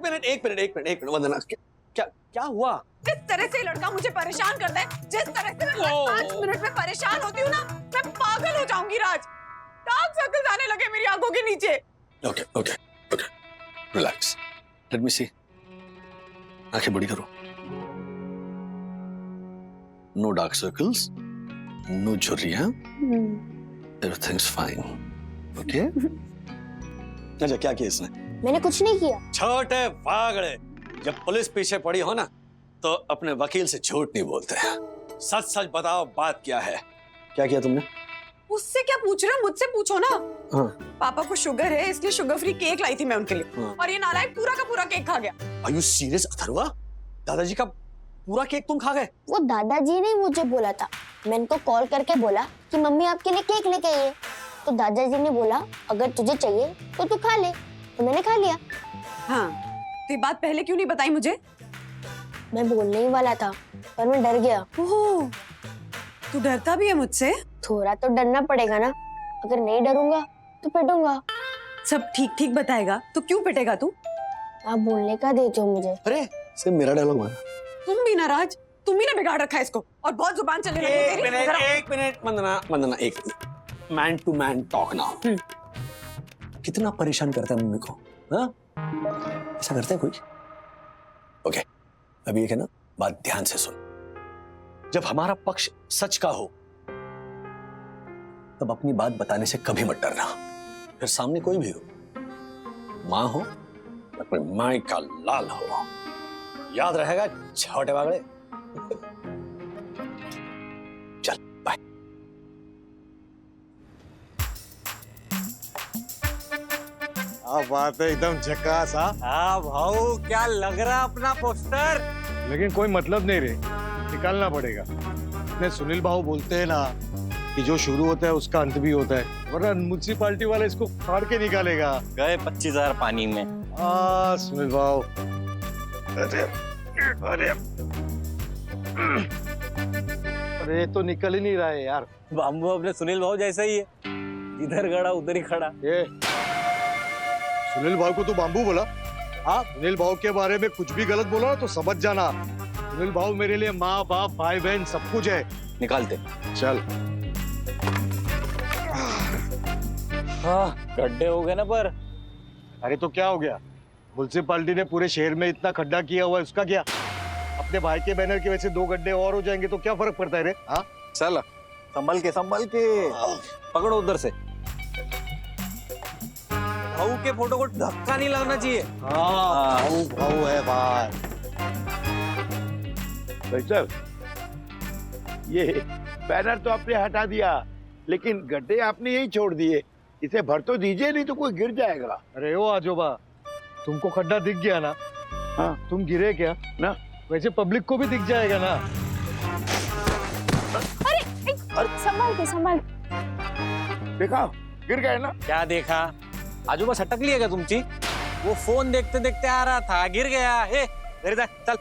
एक मिनट वंदना, क्या क्या हुआ? जिस तरह से लड़का मुझे परेशान करता है, जिस तरह से मैं 5 मिनट में परेशान होती हूँ ना, मैं पागल हो जाऊंगी राज। डार्क सर्कल्स आने लगे मेरी आंखों के नीचे। Okay, relax, let me see. आंखें बड़ी करो। नो डार्क सर्कल्स, नो झुर्रियां, एवरीथिंग्स फाइन। ओके? अच्छा, क्या किया इसने? मैंने कुछ नहीं किया। छोटे पागड़े, जब पुलिस पीछे पड़ी हो ना तो अपने वकील से झूठ नहीं बोलते। सच सच बताओ, बात क्या है? क्या किया तुमने? उससे क्या पूछ रहे हो, मुझसे पूछो ना। हाँ। पापा को शुगर है, इसलिए शुगर फ्री केक लाई थी मैं उनके लिए। हाँ। और ये नालायक पूरा का पूरा केक खा गया। Are you serious, Atharva? दादाजी का पूरा केक तुम खा गए? वो दादाजी ने मुझे बोला था। मैंने उनको कॉल करके बोला कि मम्मी आपके लिए केक लेके आई है। तो दादाजी ने बोला अगर तुझे चाहिए तो तू खा ले, तो मैंने खा लिया। हाँ, तो ये बात पहले क्यों नहीं बताई मुझे? मैं बोलने ही वाला था पर मैं डर गया। ओह, तू डरता भी है मुझसे? थोड़ा तो डरना पड़ेगा ना, अगर नहीं डरूंगा तो पिटूंगा। सब ठीक ठीक बताएगा तो क्यों पिटेगा तू? आप बोलने का देते हो मुझे। अरे सिर्फ मेरा डायलॉग माना। तुम भी ना राज, तुम ही ना बिगाड़ रखा है इसको। और बहुत जुबान चलने लगी तेरी। एक मिनट वंदना, एक minute. Man to man talk now. कितना परेशान करता है मम्मी को? हाँ? ऐसा करता है कोई? ओके, अभी एक है ना, बात ध्यान से सुन। जब हमारा पक्ष सच का हो तब अपनी बात बताने से कभी मत डरना। फिर सामने कोई भी हो, माँ हो या कोई माई का लाल हो, याद रहेगा छोटे बागड़े। चल बाय। बात है एकदम झकास। हाँ भाऊ, क्या लग रहा है अपना पोस्टर? लेकिन कोई मतलब नहीं रे, निकालना पड़ेगा। इतने सुनील भाऊ बोलते हैं ना कि जो शुरू होता है उसका अंत भी होता है, वरना म्युनिसिपालिटी वाले इसको फाड़ के निकालेगा। गए 25,000 पानी में। सुनील भाऊ, अरे अरे अरे तो निकल ही नहीं रहा है यार। बाम्बू अपने सुनील भाऊ जैसा ही है, इधर गड़ा उधर ही खड़ा। ये सुनील भाऊ को तो बाम्बू बोला? हाँ, सुनील भाऊ के बारे में कुछ भी गलत बोला तो समझ जाना, सुनील भाऊ मेरे लिए माँ बाप भाई बहन सब कुछ है। निकालते चल। हाँ, गड्ढे हो गए ना पर। अरे तो क्या हो गया? म्युनिसिपालिटी ने पूरे शहर में इतना खड्डा किया हुआ है, उसका क्या? अपने भाई के बैनर की वजह से 2 गड्ढे और हो जाएंगे तो क्या फर्क पड़ता है रे? हाँ चल, संभल के पकड़ो उधर से। भाऊ के फोटो को धक्का नहीं लगना चाहिए। भाऊ भाऊ है भाई। भाई साहब, ये बैनर तो आपने हटा दिया, लेकिन गड्ढे आपने यही छोड़ दिए। इसे भर तो दीजिए, नहीं तो कोई गिर जाएगा। अरे ओ आजोबा, तुमको खड्डा दिख गया ना? हाँ, तुम गिरे क्या ना? वैसे पब्लिक को भी दिख जाएगा ना। अरे संभाल। देखा, गिर गए ना? क्या देखा? आजूबा सटक लिया क्या तुमची? वो फोन देखते देखते आ रहा था, गिर गया। ए, घर जा, चल।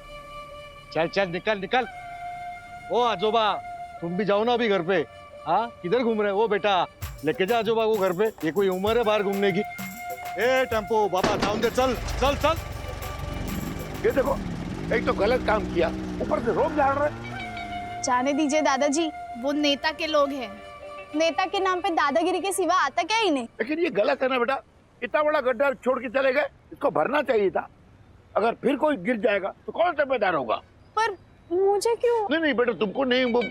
चल निकल। ओ आजोबा, तुम भी जाओ ना अभी घर पे। हाँ, किधर घूम रहे हो? वो बेटा लेके जा आजोबा को घर पे, ये कोई उम्र है बाहर घूमने की? ए टेम्पो बाबा, जाओ दे, चल। ये देखो, एक तो गलत काम किया, ऊपर से रोक झाड़ रहे। जाने दीजिए दादाजी, वो नेता के लोग हैं। नेता के नाम पे दादागिरी के सिवा आता क्या इन्हें? लेकिन ये गलत है ना बेटा, इतना बड़ा गड्ढा छोड़ के चले गए, इसको भरना चाहिए था। अगर फिर कोई गिर जाएगा तो कौन जिम्मेदार होगा? पर मुझे क्यों? नहीं बेटा, तुमको नहीं, वो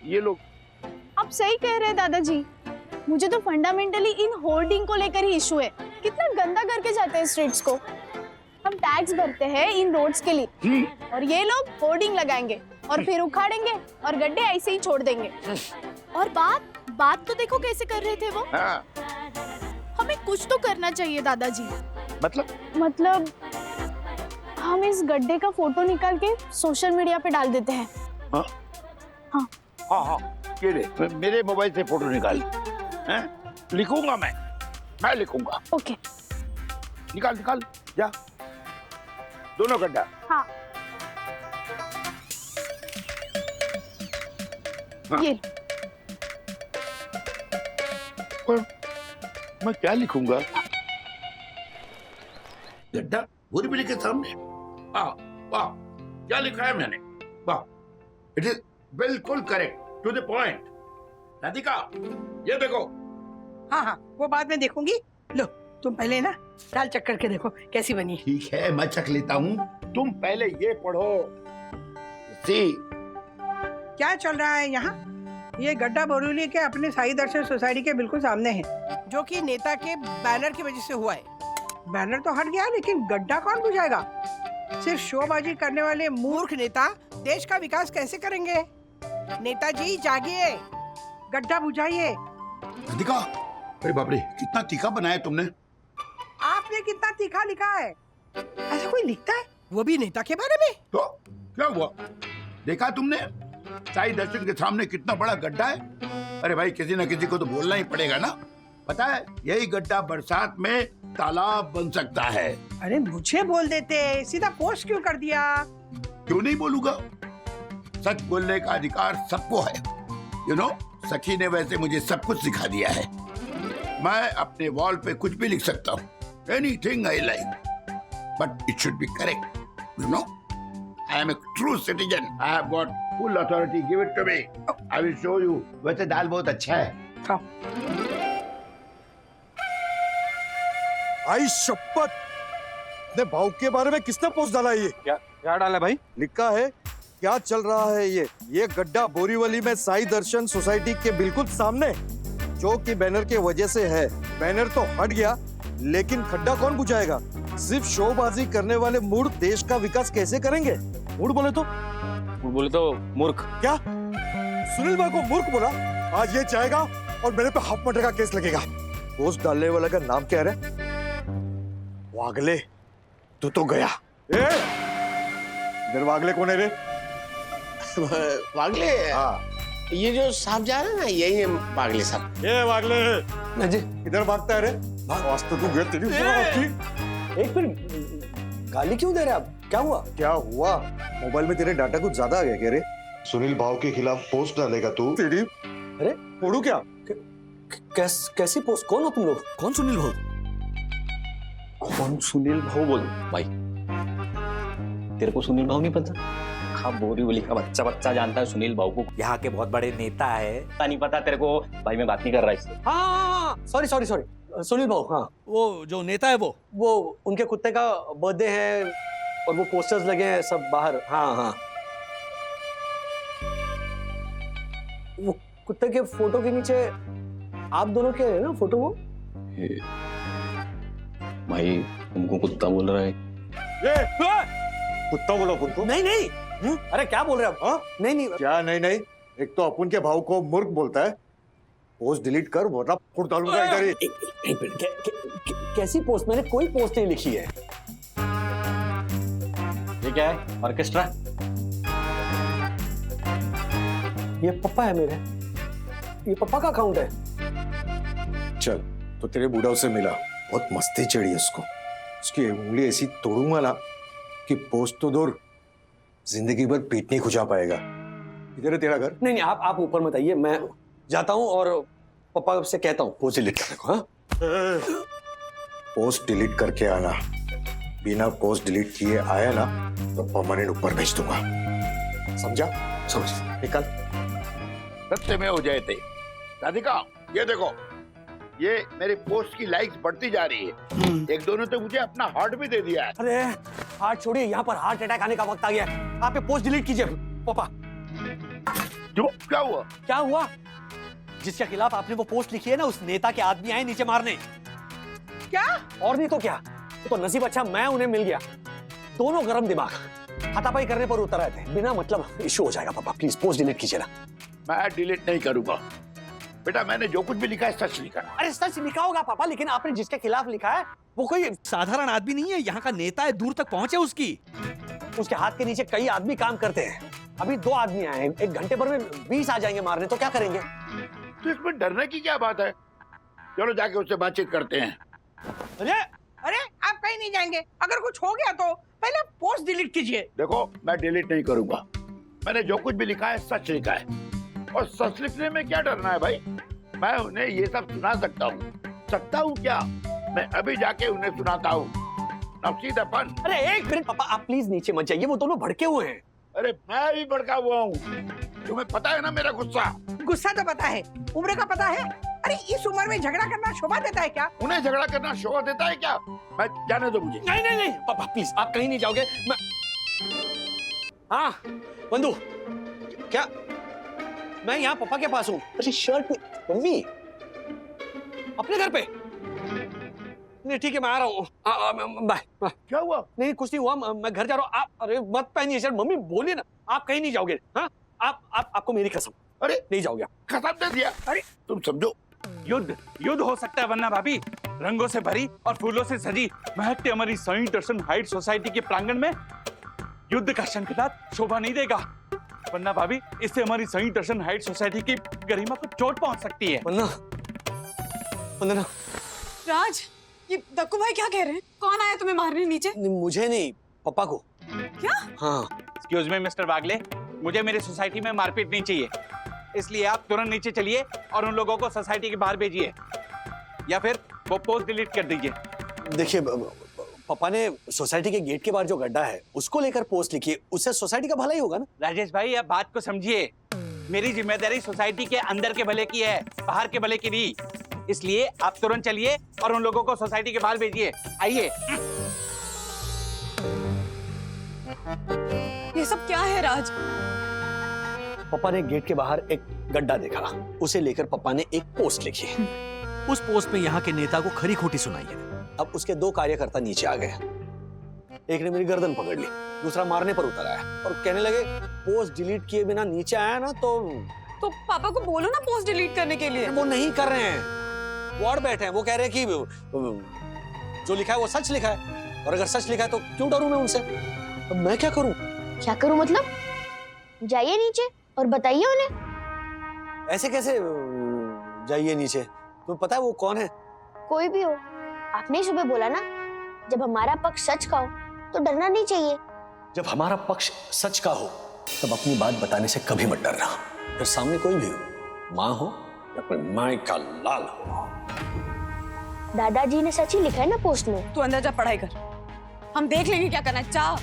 ये लोग। आप सही कह रहे हैं दादाजी, मुझे तो फंडामेंटली इन होर्डिंग को लेकर ही इशू है। कितना गंदा करके जाते हैं स्ट्रीट्स को। हम टैक्स भरते हैं इन रोड्स के लिए, और ये लोग होर्डिंग लगाएंगे और फिर उखाड़ेंगे और गड्ढे ऐसे ही छोड़ देंगे। और बात तो देखो कैसे कर रहे थे वो। हाँ। हमें कुछ तो करना चाहिए दादाजी। मतलब हम इस गड्ढे का फोटो निकाल के सोशल मीडिया पे डाल देते हैं। हाँ? हाँ, ये ले, मेरे मोबाइल से फोटो निकाल। लिखूंगा मैं लिखूंगा। ओके, निकाल जा, दोनों गड्ढा। हाँ। ये पर मैं क्या लिखूंगा? गड्ढा बोरीवली के सामने? वाह वाह, क्या लिखा है मैंने? वाह, इट इज बिल्कुल correct, to the point. Radhika, ये देखो। हाँ हाँ, वो बाद में देखूंगी। लो, तुम पहले ना दाल चख करके देखो कैसी बनी है। ठीक है, मैं चख लेता हूँ, तुम पहले ये पढ़ो। सी, क्या चल रहा है यहाँ? ये गड्ढा बोरीवली के अपने साई दर्शन सोसाइटी के बिल्कुल सामने है, जो कि नेता के बैनर की वजह से हुआ है। बैनर तो हट गया, लेकिन गड्ढा कौन बुझाएगा? सिर्फ शोबाजी करने वाले मूर्ख नेता देश का विकास कैसे करेंगे? नेताजी जागिए, गड्ढा बुझाइए। राधिका, अरे बाप रे, कितना तीखा बनाया तुमने। आपने कितना तीखा लिखा है? ऐसा कोई लिखता है, वो भी नेता के बारे में? तो क्या हुआ, देखा तुमने? साई दर्शन के सामने कितना बड़ा गड्ढा है। अरे भाई, किसी न किसी को तो बोलना ही पड़ेगा ना। पता है, यही गड्ढा बरसात में तालाब बन सकता है। अरे मुझे बोल देते, सीधा पोस्ट क्यों कर दिया? क्यों नहीं बोलूंगा, सच बोलने का अधिकार सबको है। यू नो, सखी ने वैसे मुझे सब कुछ सिखा दिया है। मैं अपने वॉल पे कुछ भी लिख सकता हूँ, anything I like, but it should be correct. You know, I am a true citizen, I have got full authority, give it to me, I will show you. वैसे दाल बहुत अच्छा है। खाओ। आई शपथ, अपने भाव के बारे में किसने पोस्ट डाला ये? क्या डाला भाई? लिखा है, क्या चल रहा है ये गड्ढा बोरीवली में साई दर्शन सोसाइटी के बिल्कुल सामने, जो कि बैनर के वजह से है। बैनर तो हट गया, लेकिन खड्डा कौन बुझाएगा? सिर्फ शोबाजी करने वाले मूर्ख देश का विकास कैसे करेंगे? मूर्ख बोले तो मूर्ख। क्या सुनील भाई को मूर्ख बोला? आज ये चाहेगा और मेरे पे हाफ मर्डर का केस लगेगा। पोस्ट डालने वाला का नाम क्या है? वागले, तू तो गया। इधर वागले कौन है रे? वागले? हाँ, ये जो साहब जा रहे हैं ना, यही है वागले साहब। ये वागले है। जी, इधर भागता है रे? आज तो तू गया, तेरी एक मिनट, गाली क्यों दे रहे आप? क्या हुआ? क्या हुआ? मोबाइल में तेरे डाटा कुछ ज्यादा आ गया क्या रे? सुनील भाव के खिलाफ पोस्ट डालेगा तू? तेरी अरे फोड़ू क्या? कैसी पोस्ट? कौन हो तुम लोग? कौन सुनील भाऊ? कौन सुनील भाऊ बोल भाई? तेरे को सुनील भाऊ नहीं पता? हाँ, बोरीवली का बच्चा बच्चा जानता है सुनील भाऊ को, यहाँ के बहुत बड़े नेता है। नहीं पता तेरे को? भाई मैं बात नहीं कर रहा इससे। हाँ, सॉरी सॉरी सॉरी, सुनील भाऊ। हाँ, वो जो नेता है वो उनके कुत्ते का बर्थडे है और वो पोस्टर्स लगे हैं सब बाहर। हाँ हाँ, वो कुत्ते के फोटो के नीचे आप दोनों के है ना फोटो? वो भाई तुमको कुत्ता बोल रहा है? कुत्ता बोला अपन को? नहीं नहीं, अरे क्या बोल रहे हैं आप? हाँ? नहीं नहीं, क्या नहीं नहीं? एक तो अपन के भाव को मूर्ख बोलता है। पोस्ट डिलीट कर, वरना फुट डालूंगा इधर ही। एक मिनट, कैसी पोस्ट? मैंने कोई पोस्ट नहीं लिखी है। ये क्या है? ऑर्केस्ट्रा? ये पप्पा है मेरे, ये पप्पा का अकाउंट है। चल, तो तेरे बूढ़ा से मिला, बहुत मस्ती चढ़ी उसको। उसकी उंगली ऐसी तोड़ूंगा ना कि पोस्ट तो दूर, जिंदगी भर पेट नहीं खुजा पाएगा। इधर है तेरा घर? नहीं नहीं, आप ऊपर मत आइए, मैं जाता हूँ और पापा से कहता हूँ पोस्ट डिलीट करने को। हाँ, पोस्ट डिलीट करके आना। बिना पोस्ट डिलीट किए आया ना तो परमानेंट ऊपर भेज दूंगा, समझा? समझ। निकल। सत्य में हो जाए थे। राधिका, ये देखो, ये मेरे पोस्ट की लाइक्स बढ़ती जा रही है। एक दोनों तो मुझे अपना हार्ट भी दे दिया है। अरे हार्ट छोड़िए, यहाँ पर हार्ट अटैक आने का वक्त आ गया है। आप ये पोस्ट डिलीट कीजिए पापा। क्यों, क्या हुआ? क्या हुआ? जिसके खिलाफ आपने वो पोस्ट लिखी है ना, उस नेता के आदमी आए नीचे मारने। क्या? और नहीं तो क्या, तो नसीब अच्छा मैं उन्हें मिल गया। दोनों गरम दिमाग हाथापाई करने पर उतर आए थे। बिना मतलब इशू हो जाएगा पापा, प्लीज पोस्ट डिलीट कीजिए ना। मैं डिलीट नहीं करूंगा बेटा, मैंने जो कुछ भी लिखा है सच लिखा है। अरे सच लिखा होगा पापा, लेकिन आपने जिसके खिलाफ लिखा है वो कोई साधारण आदमी नहीं है, यहाँ का नेता है, दूर तक पहुंचे उसकी। उसके हाथ के नीचे कई आदमी काम करते हैं। अभी 2 आदमी आए हैं, 1 घंटे भर में 20 आ जाएंगे मारने, तो क्या करेंगे? तो इसमें डरने की क्या बात है? चलो जाके उससे बातचीत करते हैं। अरे आप कहीं नहीं जाएंगे। अगर कुछ हो गया तो पहले पोस्ट डिलीट कीजिए। देखो, मैं डिलीट नहीं करूंगा। मैंने जो कुछ भी लिखा है सच लिखा है, और सच लिखने में क्या डरना है भाई? मैं उन्हें ये सब सुना सकता हूँ क्या? मैं अभी जाके उन्हें सुनाता हूँ। ना सीधापन। अरे एक मिनट पापा, आप प्लीज नीचे मत जाइए, वो दोनों भड़के हुए हैं। अरे मैं भी भड़का हुआ हूँ, तुम्हें पता है ना मेरा गुस्सा। गुस्सा तो पता है, उम्र का पता है। अरे इस उम्र में झगड़ा करना शोभा देता है क्या? उन्हें झगड़ा करना शोभा देता है क्या? मैं जाने दो मुझे। नहीं नहीं नहीं पापा प्लीज, आप कहीं नहीं जाओगे। मैं हाँ बंधु, क्या मैं यहाँ पापा के पास हूँ? अरे शर्ट मम्मी अपने घर पे? नहीं ठीक है, मैं आ रहा हूँ, बाय। क्या हुआ? नहीं कुछ नहीं हुआ, मैं घर जा रहा हूँ। आप अरे मत पहनिए शर्ट मम्मी, बोलिए ना, आप कहीं नहीं जाओगे। हाँ आपको मेरी कसम, अरे नहीं जाओगे। कसम दे दिया। अरे तुम समझो, युद्ध हो सकता है वरना भाभी, रंगों से भरी और फूलों से सजी महकते हमारी साई दर्शन हाइट सोसाइटी के प्रांगण में युद्ध का शंखनाद शोभा नहीं देगा, वरना भाभी इससे हमारी साई दर्शन हाइट सोसाइटी की गरिमा को चोट पहुंच सकती है। वंदना राज, ये दक्कू भाई क्या कह रहे हैं? कौन आया तुम्हें मारने नीचे? मुझे नहीं, पापा को। क्या? हाँ एक्सक्यूज मी मिस्टर बागले, मुझे मेरी सोसाइटी में मारपीट नहीं चाहिए, इसलिए आप तुरंत नीचे चलिए और उन लोगों को सोसाइटी के बाहर भेजिए, या फिर वो पोस्ट डिलीट कर दीजिए। देखिए पापा ने सोसाइटी के गेट के बाहर जो गड्ढा है उसको लेकर पोस्ट लिखी है, उससे सोसाइटी का भला ही होगा ना। राजेश भाई आप बात को समझिए, मेरी जिम्मेदारी सोसाइटी के अंदर के भले की है, बाहर के भले की नहीं, इसलिए आप तुरंत चलिए और उन लोगों को सोसाइटी के बाहर भेजिए। आइए। ये सब क्या है राज? पापा ने गेट के बाहर एक गड्ढा देखा, उसे लेकर पापा ने एक पोस्ट लिखी। उस पोस्ट में यहाँ के नेता को खरी खोटी सुनाई है। अब उसके दो कार्यकर्ता नीचे आ गए, एक ने मेरी गर्दन पकड़ ली, दूसरा मारने पर उतर आया और कहने लगे पोस्ट डिलीट किए बिना नीचे आया ना तो पापा को बोलो ना पोस्ट डिलीट करने के लिए। वो नहीं कर रहे हैं, वार्ड बैठे हैं, वो कह रहे हैं कि जो लिखा है वो सच लिखा है, और अगर सच लिखा है तो क्यों डरूं मैं उनसे? अब मैं क्या करूं? क्या करूं मतलब? जाइए नीचे और बताइए उन्हें। ऐसे कैसे जाइए नीचे? तुम्हें पता है वो कौन है? कोई भी हो, आपने ही सुबह बोला ना, जब हमारा पक्ष सच का हो तो डरना नहीं चाहिए। जब हमारा पक्ष सच का हो तब अपनी बात बताने से कभी मत डरना, फिर सामने कोई भी हो, माँ हो या कोई माँ का लाल हो। दादाजी ने सच ही लिखा है ना पोस्ट में। तू अंदर जा, पढ़ाई कर, हम देख लेंगे क्या करना है। जा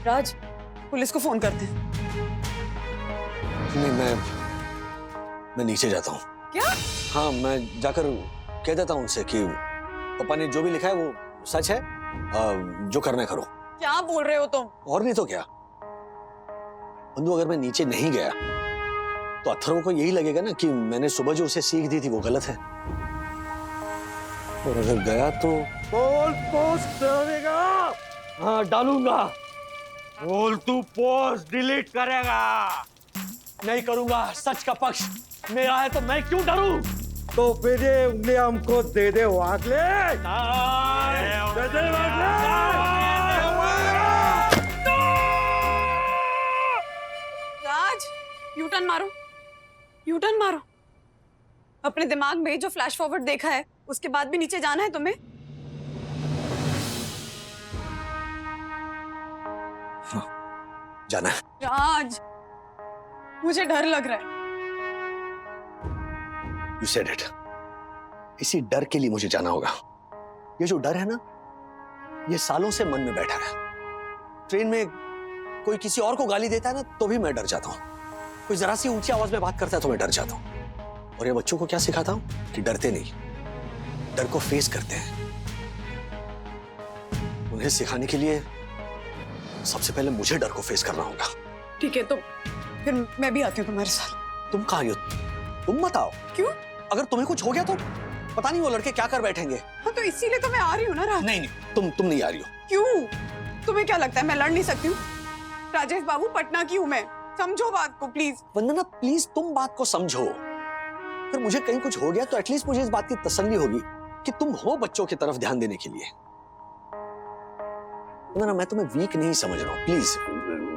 राज, पुलिस को फोन करते हैं। नहीं, मैं नीचे जाता हूँ। क्या? हाँ मैं जाकर कह देता हूँ उनसे कि पापा ने जो भी लिखा है वो सच है, जो करना है करो। क्या बोल रहे हो तुम? और नहीं तो क्या बंधु, अगर मैं नीचे नहीं गया तो अथर्व को यही लगेगा ना कि मैंने सुबह जो उसे सीख दी थी वो गलत है, और अगर गया तो पोस्ट डालेगा? हाँ डालूंगा। बोल तू पोस्ट डिलीट करेगा? नहीं करूंगा, सच का पक्ष मेरा है तो मैं क्यों डरूं? तो फिर ये उंगली हमको दे दे वागले। दे दे वागले। राज, यू टर्न मारो, यू टर्न मारो। अपने दिमाग में जो फ्लैश फॉरवर्ड देखा है उसके बाद भी नीचे जाना है तुम्हें? जाना है। राज, मुझे डर लग रहा है। You said it. इसी डर के लिए मुझे जाना होगा। ये जो डर है ना, ये सालों से मन में बैठा है। ट्रेन में कोई किसी और को गाली देता है ना तो भी मैं डर जाता हूँ, कोई जरा सी ऊंची आवाज में बात करता है तो मैं डर जाता हूँ। और ये बच्चों को क्या सिखाता हूँ कि डरते नहीं, डर को फेस करते हैं। उन्हें सिखाने के लिए सबसे पहले मुझे डर को फेस करना होगा। ठीक है, तो फिर मैं भी आती हूँ तुम्हारे साथ। तुम कहाँ हो? तुम मत आओ। क्यों? अगर तुम्हें कुछ हो गया तो पता नहीं वो लड़के क्या कर बैठेंगे। हाँ तो इसीलिए तो मैं आ रही हूँ ना राज। नहीं, तुम नहीं आ रही हो। क्यों? तुम्हें क्या लगता है मैं लड़ नहीं सकती हूँ? राजेश बाबू, पटना की हूँ मैं, समझो बात को प्लीज। वंदना प्लीज तुम बात को समझो, फिर मुझे कहीं कुछ हो गया तो एटलीस्ट मुझे इस बात की तसल्ली होगी कि तुम हो बच्चों की तरफ ध्यान देने के लिए। वंदना मैं तुम्हें वीक नहीं समझ रहा हूँ, प्लीज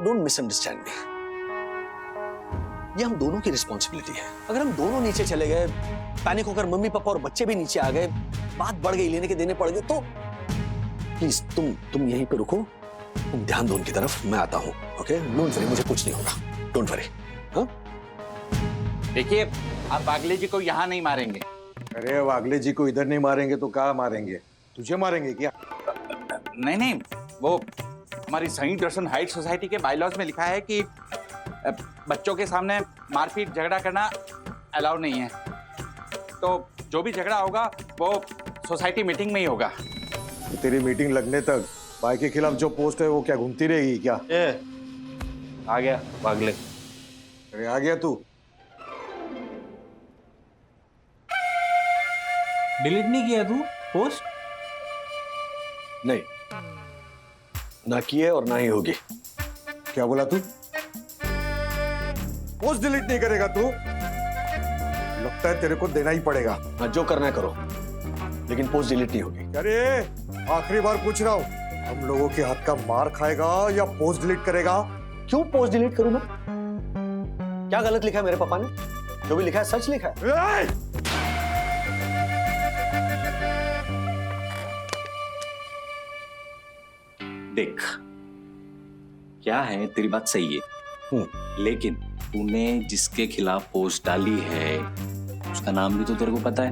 डोंट मिसअंडरस्टैंड मी। ये हम दोनों की रिस्पॉन्सिबिलिटी है। अगर हम दोनों नीचे चले गए, पैनिक होकर मम्मी पापा और बच्चे भी नीचे आ गए, बात बढ़ गई, लेने के देने पड़ गए, तो प्लीज तुम यहीं पे रुको, तुम ध्यान दो उनकी तरफ, मैं आता हूँ। ओके, डोंट वरी, मुझे कुछ नहीं होगा, डोंट वरी। हाँ देखिए, आप बागले जी को यहाँ नहीं मारेंगे। अरे वागले जी को इधर नहीं मारेंगे तो कहाँ मारेंगे? तुझे मारेंगे क्या? नहीं नहीं, वो हमारी संयुक्त दर्शन हाइट सोसाइटी के बायलॉज में लिखा है कि बच्चों के सामने मारपीट झगड़ा करना अलाउ नहीं है। तो जो भी झगड़ा होगा वो सोसाइटी मीटिंग में ही होगा। तेरी मीटिंग लगने तक भाई के खिलाफ जो पोस्ट है वो क्या घूमती रहेगी क्या? आ गया पागले। अरे आ गया तू? डिलीट नहीं किया तू पोस्ट? नहीं, ना की है और ना ही होगी। क्या बोला तू? पोस्ट डिलीट नहीं करेगा तू? लगता है तेरे को देना ही पड़ेगा। हाँ, जो करना है करो, लेकिन पोस्ट डिलीट नहीं होगी। अरे आखिरी बार पूछ रहा हूँ, हम लोगों के हाथ का मार खाएगा या पोस्ट डिलीट करेगा? क्यों पोस्ट डिलीट करूं मैं? क्या गलत लिखा है मेरे पापा ने? जो भी लिखा है सच लिखा है। देख, क्या है, तेरी बात सही है, लेकिन तूने जिसके खिलाफ पोस्ट डाली है उसका नाम भी तो तेरे को पता है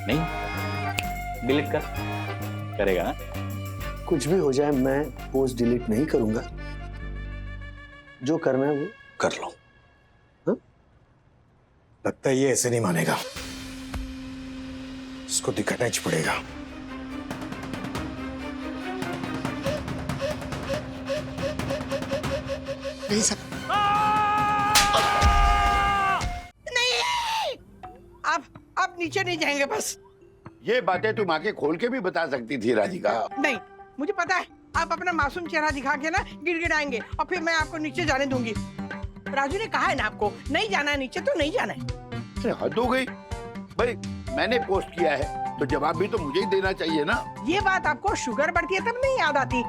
नहीं? डिलीट कर। करेगा? कुछ भी हो जाए मैं पोस्ट डिलीट नहीं करूंगा। जो करना है वो कर लो। हाँ? लगता है ये ऐसे नहीं मानेगा, इसको दिखाना ही पड़ेगा। नहीं सर, आप नीचे नहीं जाएंगे बस। ये बातें तुम आके खोल के भी बता सकती थी राधिका। नहीं, मुझे पता है आप अपना मासूम चेहरा दिखा के ना गिड़गिड़ाएंगे और फिर मैं आपको नीचे जाने दूंगी। राजू ने कहा है ना आपको नहीं जाना है नीचे, तो नहीं जाना है। हद हो गई भाई, मैंने पोस्ट किया है तो जवाब भी तो मुझे ही देना चाहिए ना। ये बात आपको शुगर बढ़ती है तब नहीं याद आती,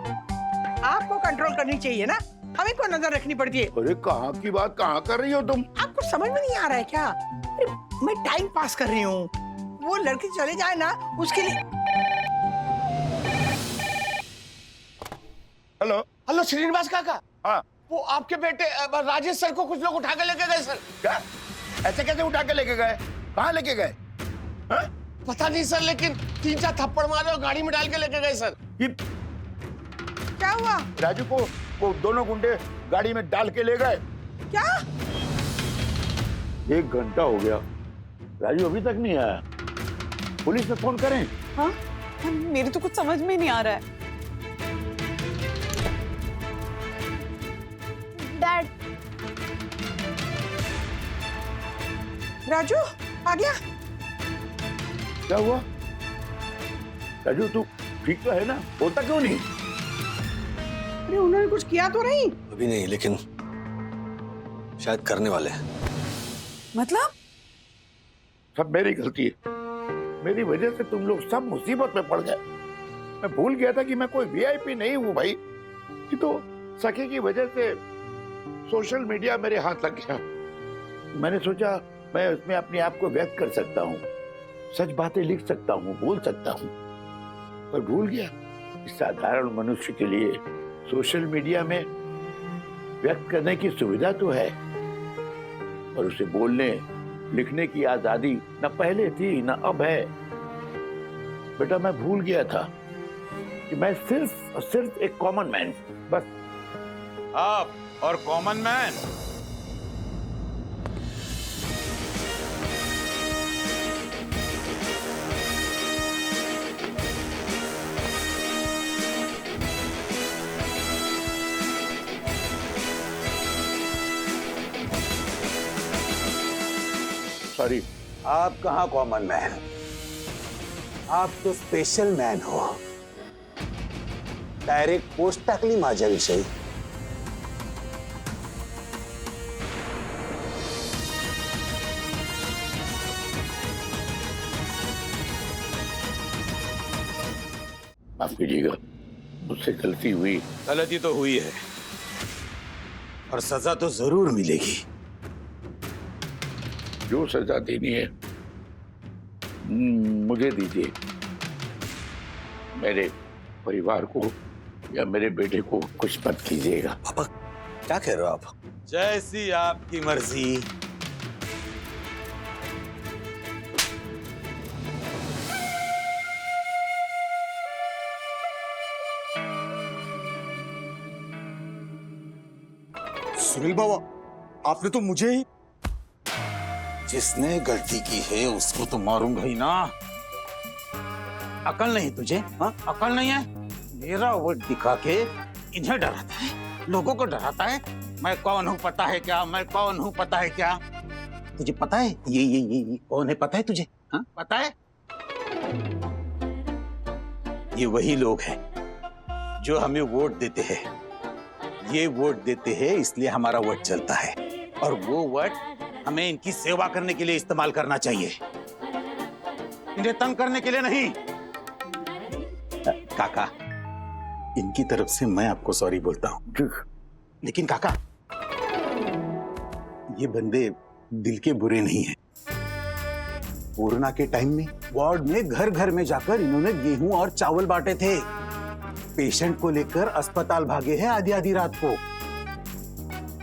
आपको कंट्रोल करनी चाहिए ना, हमें को नजर रखनी पड़ती है। अरे कहाँ की बात कहाँ कर रही हो तुम? आपको समझ में नहीं आ रहा है क्या? अरे मैं टाइम पास कर रही हूँ, वो लड़की चले जाए ना उसके लिए। हेलो हेलो श्रीनिवास काका। हाँ, वो आपके बेटे राजेश सर को कुछ लोग उठा के लेके गए सर। क्या? ऐसे कैसे उठा के लेके गए? कहाँ लेके गए? हाँ? पता नहीं सर, लेकिन 3-4 थप्पड़ मारे और गाड़ी में डाल के लेके गए सर। ये क्या हुआ? राजू को वो दोनों गुंडे गाड़ी में डाल के ले गए। क्या? 1 घंटा हो गया, राजू अभी तक नहीं आया। पुलिस में फोन करें? हाँ? मेरे तो कुछ समझ में नहीं आ रहा है। डैड, राजू आ गया? क्या हुआ? राजू तू ठीक तो है ना? बोलता क्यों नहीं? अरे उन्होंने कुछ किया तो नहीं? अभी नहीं, लेकिन शायद करने वाले हैं। मतलब? सब मेरी गलती है, मेरी वजह से तुम लोग सब मुसीबत में पड़ गए। मैं भूल गया था कि मैं कोई वीआईपी नहीं हूँ भाई। कि तो सखी की वजह से सोशल मीडिया मेरे हाथ लग गया। मैंने सोचा मैं उसमें अपने आप को व्यक्त कर सकता हूँ, सच बातें लिख सकता हूँ, बोल सकता हूँ, पर भूल गया इस साधारण मनुष्य के लिए सोशल मीडिया में व्यक्त करने की सुविधा तो है, पर उसे बोलने लिखने की आजादी न पहले थी न अब है। बेटा मैं भूल गया था कि मैं सिर्फ और सिर्फ एक कॉमन मैन, बस। आप और कॉमन मैन। सॉरी। आप कहाँ कॉमन मैन, आप तो स्पेशल मैन हो। डायरेक्ट पोस्ट टाकली माझ्याविषयी। माफ कीजिएगा, मुझसे गलती हुई। गलती तो हुई है और सजा तो जरूर मिलेगी। जो सजा देनी है मुझे दीजिए, मेरे परिवार को या मेरे बेटे को कुछ मत कीजिएगा। पापा क्या कह रहे हो आप? जैसी आपकी मर्जी। सुनील बाबा, आपने तो मुझे ही। जिसने गलती की है उसको तो मारूंगा ही ना। अकल नहीं तुझे? हाँ, अकल नहीं है? मेरा वोट दिखा के इन्हें डराता है, लोगों को डराता है। मैं कौन हूँ पता है क्या? मैं कौन हूँ पता है क्या? तुझे पता है ये कौन है पता है तुझे? हाँ, पता है? ये वही लोग हैं जो हमें वोट देते हैं। ये वोट देते हैं इसलिए हमारा वोट चलता है, और वो वोट हमें इनकी सेवा करने के लिए इस्तेमाल करना चाहिए, इन्हें तंग करने के लिए नहीं। काका, इनकी तरफ से मैं आपको सॉरी बोलता हूं, लेकिन काका ये बंदे दिल के बुरे नहीं हैं। कोरोना के टाइम में वार्ड में घर घर में जाकर इन्होंने गेहूं और चावल बांटे थे। पेशेंट को लेकर अस्पताल भागे हैं आधी आधी रात को।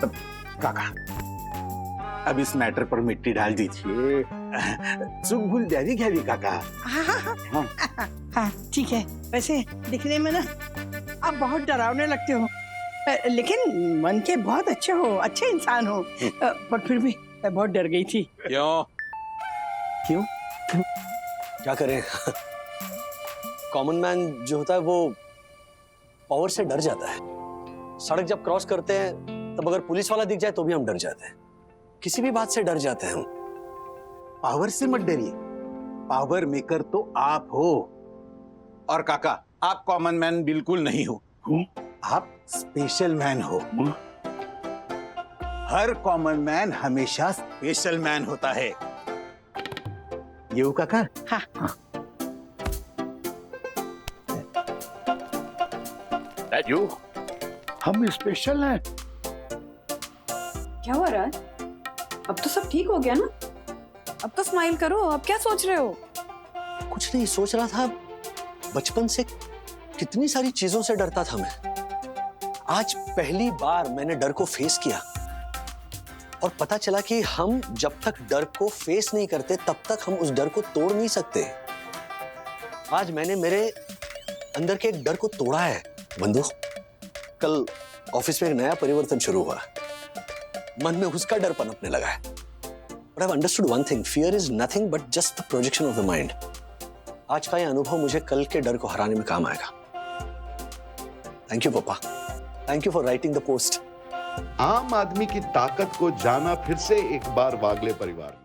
तब काका, अब इस मैटर पर मिट्टी डाल दीजिए, सुख भूल जाएगी क्या भी काका? हाँ ठीक है। वैसे दिखने में ना आप बहुत डरावने लगते हो, लेकिन मन के बहुत अच्छे हो, अच्छे इंसान हो। पर फिर भी मैं बहुत डर गई थी। क्यों? क्या करें? कॉमन मैन जो होता है वो पावर से डर जाता है। सड़क जब क्रॉस करते हैं तब अगर पुलिस वाला दिख जाए तो भी हम डर जाते हैं, किसी भी बात से डर जाते हैं हम। पावर से मत डरिए, पावर मेकर तो आप हो। और काका, आप कॉमन मैन बिल्कुल नहीं हो, आप स्पेशल मैन हो। हर कॉमन मैन हमेशा स्पेशल मैन होता है। ये हो काका? हाँ। राजू, हम स्पेशल हैं। क्या हुआ राज? अब तो सब ठीक हो गया ना? अब तो स्माइल करो, अब क्या सोच रहे हो? कुछ नहीं सोच रहा था, बचपन से कितनी सारी चीजों से डरता था मैं। आज पहली बार मैंने डर को फेस किया और पता चला कि हम जब तक डर को फेस नहीं करते तब तक हम उस डर को तोड़ नहीं सकते। आज मैंने मेरे अंदर के एक डर को तोड़ा है बंधु। कल ऑफिस में एक नया परिवर्तन शुरू हुआ, मन में उसका डर पनपने लगा है। But I've understood one thing, fear is nothing but just the projection of the mind. आज का ये अनुभव मुझे कल के डर को हराने में काम आएगा। थैंक यू पापा, thank you for writing the post. आम आदमी की ताकत को जाना फिर से एक बार वागले परिवार।